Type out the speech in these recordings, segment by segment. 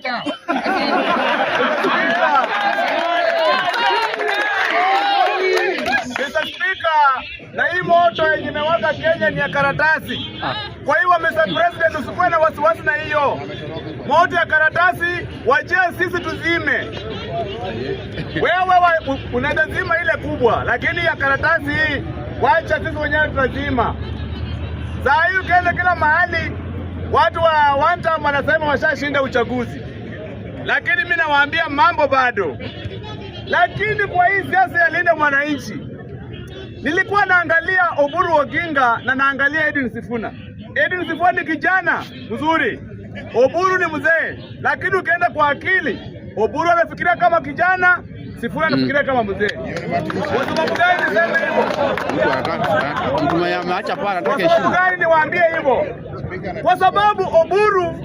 Spika. Mr. Speaker, na hii moto yenye imewaka Kenya ni ya karatasi. Kwa hiyo Mr. President, usikuwe na wasiwasi na hiyo moto ya karatasi, wachie sisi tuzime. Wewe unaenda zima ile kubwa, lakini ya karatasi hii wacha sisi wenyewe tutazima. Saa hii ukienda kila mahali watu wa one term wanasema washashinda uchaguzi, lakini mimi nawaambia mambo bado. Lakini kwa hii siasa ya Linda Mwananchi, nilikuwa naangalia Oburu Oginga na naangalia Edwin Sifuna. Edwin Sifuna ni kijana mzuri, Oburu ni mzee, lakini ukienda kwa akili, Oburu anafikiria kama kijana, Sifuna anafikiria kama mzee. Kwa sababu gani niseme hivyo? Kwa sababu gani niwaambie hivyo? Kwa sababu Oburu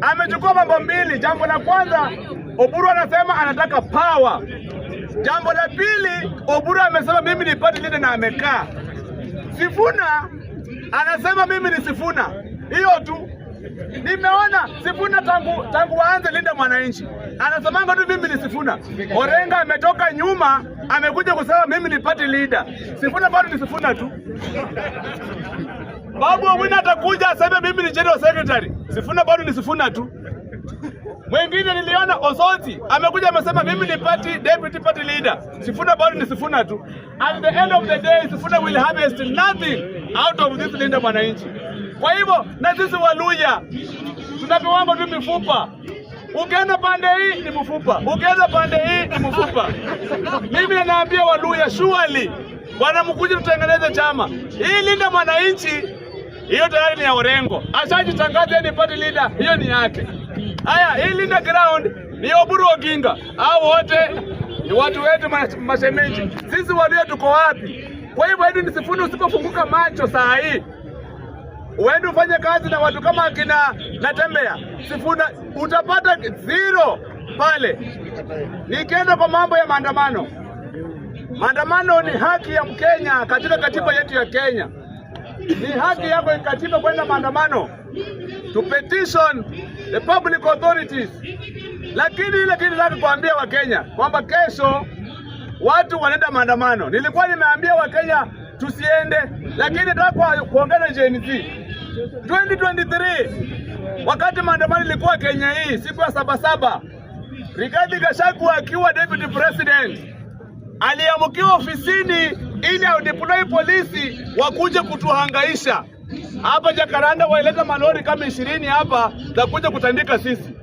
amechukua mambo mbili. Jambo la kwanza, Oburu anasema anataka power. Jambo la pili, Oburu amesema mimi ni party leader na amekaa. Sifuna anasema mimi ni Sifuna. Hiyo tu. Nimeona Sifuna tangu waanze Linda Mwananchi anasemanga tu mimi ni Sifuna. Orenga ametoka nyuma amekuja kusema mimi ni party leader. Sifuna bado ni Sifuna tu. Babu Owino atakuja aseme mimi ni general secretary. Sifuna bado ni Sifuna tu. Mwingine niliona Osoti amekuja amesema mimi ni deputy party leader. Sifuna bado ni Sifuna tu. At the end of the day, Sifuna will harvest nothing out of this Linda Mwananchi. Kwa hivyo na sisi Waluya tunapewa tu mifupa. Ukienda pande hii ni mfupa, ukienda pande hii ni mfupa. Mimi ninaambia Waluya surely bwana mkuje tutengeneze chama. Hii Linda Mwananchi hiyo tayari ni ya Orengo. Ashajitangaza ni party leader, hiyo ni yake. Haya, hii Linda ground ni Oburu Oginga. Hao wote ni watu wetu mashemeji. Sisi Waluya tuko wapi? Kwa hivyo Edwin Sifuna usipofunguka macho saa hii, uende ufanye kazi na watu kama akina Natembeya, Sifuna utapata zero pale. Nikienda kwa mambo ya maandamano. Maandamano ni haki ya Mkenya katika katiba yetu ya Kenya. Ni haki yako ya katiba kwenda maandamano, to petition the public authorities. Lakini ile kitu nataka kuambia Wakenya kwamba kesho watu wanaenda maandamano. Nilikuwa nimeambia Wakenya tusiende, lakini nataka kuongeza Gen Z. 2023 wakati maandamano ilikuwa Kenya hii siku ya Sabasaba, Rigathi Gachagua akiwa deputy president aliamukiwa ofisini ili audeploy polisi wakuje kutuhangaisha. Hapa Jacaranda waileta malori kama 20 hapa za kuja kutandika sisi.